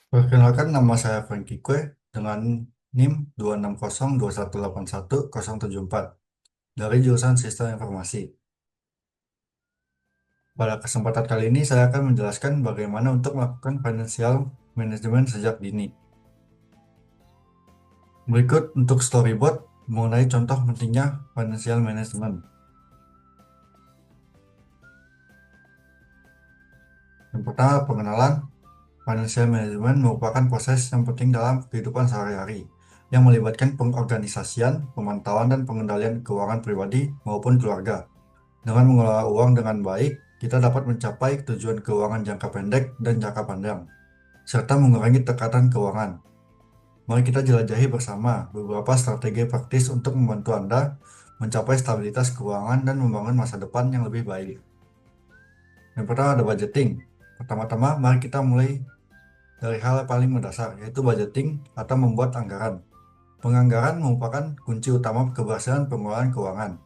Perkenalkan, nama saya Franky Kue dengan NIM 26021817074 dari jurusan Sistem Informasi. Pada kesempatan kali ini saya akan menjelaskan bagaimana untuk melakukan financial management sejak dini. Berikut untuk storyboard mengenai contoh pentingnya financial management. Yang pertama, pengenalan. Financial management merupakan proses yang penting dalam kehidupan sehari-hari yang melibatkan pengorganisasian, pemantauan, dan pengendalian keuangan pribadi maupun keluarga. Dengan mengelola uang dengan baik, kita dapat mencapai tujuan keuangan jangka pendek dan jangka panjang, serta mengurangi tekanan keuangan. Mari kita jelajahi bersama beberapa strategi praktis untuk membantu Anda mencapai stabilitas keuangan dan membangun masa depan yang lebih baik. Yang pertama ada budgeting. Pertama-tama, mari kita mulai dari hal yang paling mendasar, yaitu budgeting atau membuat anggaran. Penganggaran merupakan kunci utama keberhasilan pengelolaan keuangan.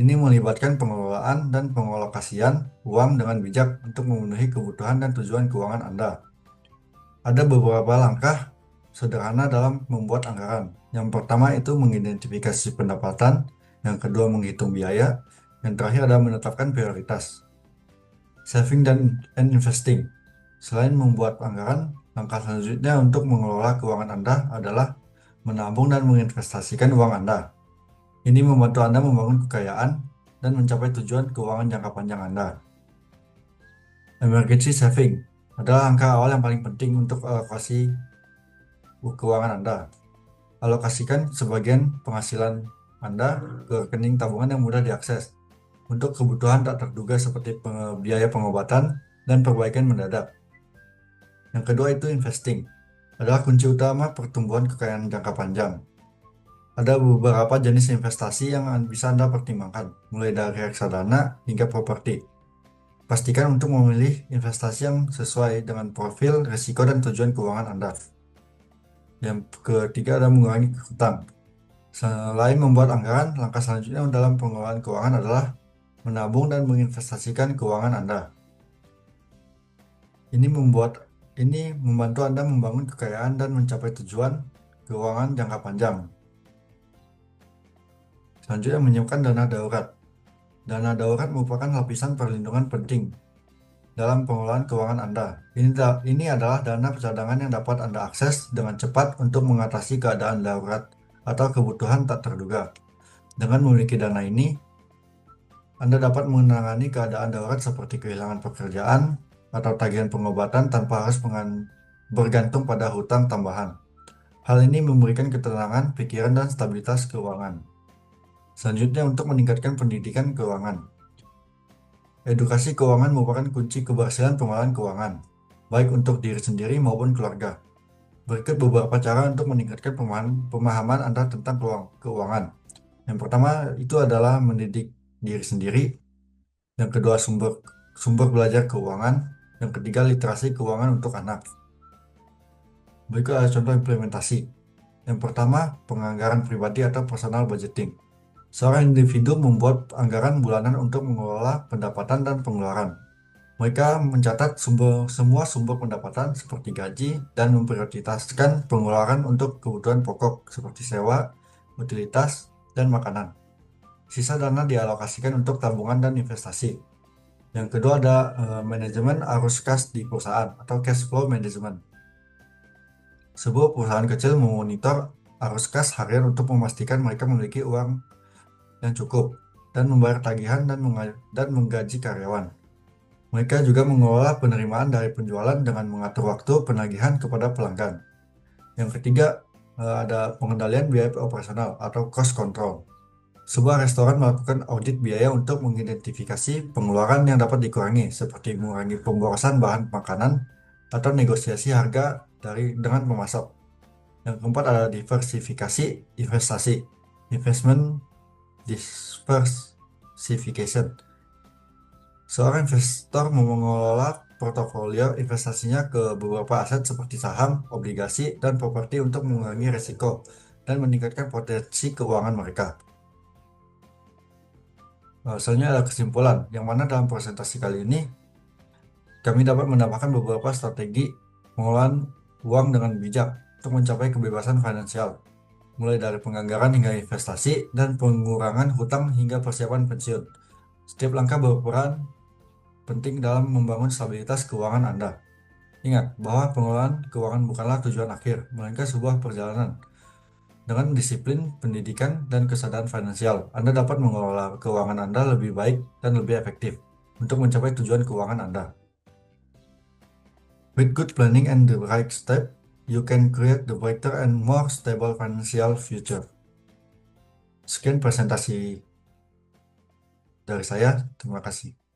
Ini melibatkan pengelolaan dan pengalokasian uang dengan bijak untuk memenuhi kebutuhan dan tujuan keuangan Anda. Ada beberapa langkah sederhana dalam membuat anggaran. Yang pertama itu mengidentifikasi pendapatan, yang kedua menghitung biaya, yang terakhir adalah menetapkan prioritas. Saving dan investing. Selain membuat anggaran, langkah selanjutnya untuk mengelola keuangan Anda adalah menabung dan menginvestasikan uang Anda. Ini membantu Anda membangun kekayaan dan mencapai tujuan keuangan jangka panjang Anda. Emergency saving adalah langkah awal yang paling penting untuk alokasi keuangan Anda. Alokasikan sebagian penghasilan Anda ke rekening tabungan yang mudah diakses untuk kebutuhan tak terduga seperti biaya pengobatan dan perbaikan mendadak. Yang kedua itu investing, adalah kunci utama pertumbuhan kekayaan jangka panjang. Ada beberapa jenis investasi yang bisa Anda pertimbangkan, mulai dari reksadana hingga properti. Pastikan untuk memilih investasi yang sesuai dengan profil, risiko, dan tujuan keuangan Anda. Yang ketiga adalah mengurangi hutang. Selain membuat anggaran, langkah selanjutnya dalam pengelolaan keuangan adalah menabung dan menginvestasikan keuangan Anda. Ini membantu Anda membangun kekayaan dan mencapai tujuan keuangan jangka panjang. Selanjutnya, menyiapkan dana darurat. Dana darurat merupakan lapisan perlindungan penting dalam pengelolaan keuangan Anda. Ini adalah dana cadangan yang dapat Anda akses dengan cepat untuk mengatasi keadaan darurat atau kebutuhan tak terduga. Dengan memiliki dana ini, Anda dapat menangani keadaan darurat seperti kehilangan pekerjaan atau tagihan pengobatan tanpa harus bergantung pada hutang tambahan. Hal ini memberikan ketenangan pikiran dan stabilitas keuangan. Selanjutnya, untuk meningkatkan pendidikan keuangan. Edukasi keuangan merupakan kunci keberhasilan pengelolaan keuangan, baik untuk diri sendiri maupun keluarga. Berikut beberapa cara untuk meningkatkan pemahaman Anda tentang keuangan. Yang pertama itu adalah mendidik diri sendiri. Yang kedua, sumber belajar keuangan. Yang ketiga, literasi keuangan untuk anak. Berikut ada contoh implementasi. Yang pertama, penganggaran pribadi atau personal budgeting. Seorang individu membuat anggaran bulanan untuk mengelola pendapatan dan pengeluaran. Mereka mencatat semua sumber pendapatan seperti gaji dan memprioritaskan pengeluaran untuk kebutuhan pokok seperti sewa, utilitas, dan makanan. Sisa dana dialokasikan untuk tabungan dan investasi. Yang kedua ada manajemen arus kas di perusahaan atau cash flow management. Sebuah perusahaan kecil memonitor arus kas harian untuk memastikan mereka memiliki uang yang cukup dan membayar tagihan dan menggaji karyawan. Mereka juga mengelola penerimaan dari penjualan dengan mengatur waktu penagihan kepada pelanggan. Yang ketiga ada pengendalian biaya operasional atau cost control. Sebuah restoran melakukan audit biaya untuk mengidentifikasi pengeluaran yang dapat dikurangi, seperti mengurangi pemborosan bahan makanan atau negosiasi harga dengan pemasok. Yang keempat ada diversifikasi investasi, investment diversification. Seorang investor mengelola portofolio investasinya ke beberapa aset seperti saham, obligasi, dan properti untuk mengurangi risiko dan meningkatkan potensi keuangan mereka. Selanjutnya ada kesimpulan, yang mana dalam presentasi kali ini kami dapat menambahkan beberapa strategi pengelolaan uang dengan bijak untuk mencapai kebebasan finansial, mulai dari penganggaran hingga investasi dan pengurangan hutang hingga persiapan pensiun. Setiap langkah berperan penting dalam membangun stabilitas keuangan Anda. Ingat bahwa pengelolaan keuangan bukanlah tujuan akhir, melainkan sebuah perjalanan. Dengan disiplin, pendidikan, dan kesadaran finansial, Anda dapat mengelola keuangan Anda lebih baik dan lebih efektif untuk mencapai tujuan keuangan Anda. With good planning and the right step, you can create the brighter and more stable financial future. Sekian presentasi dari saya, terima kasih.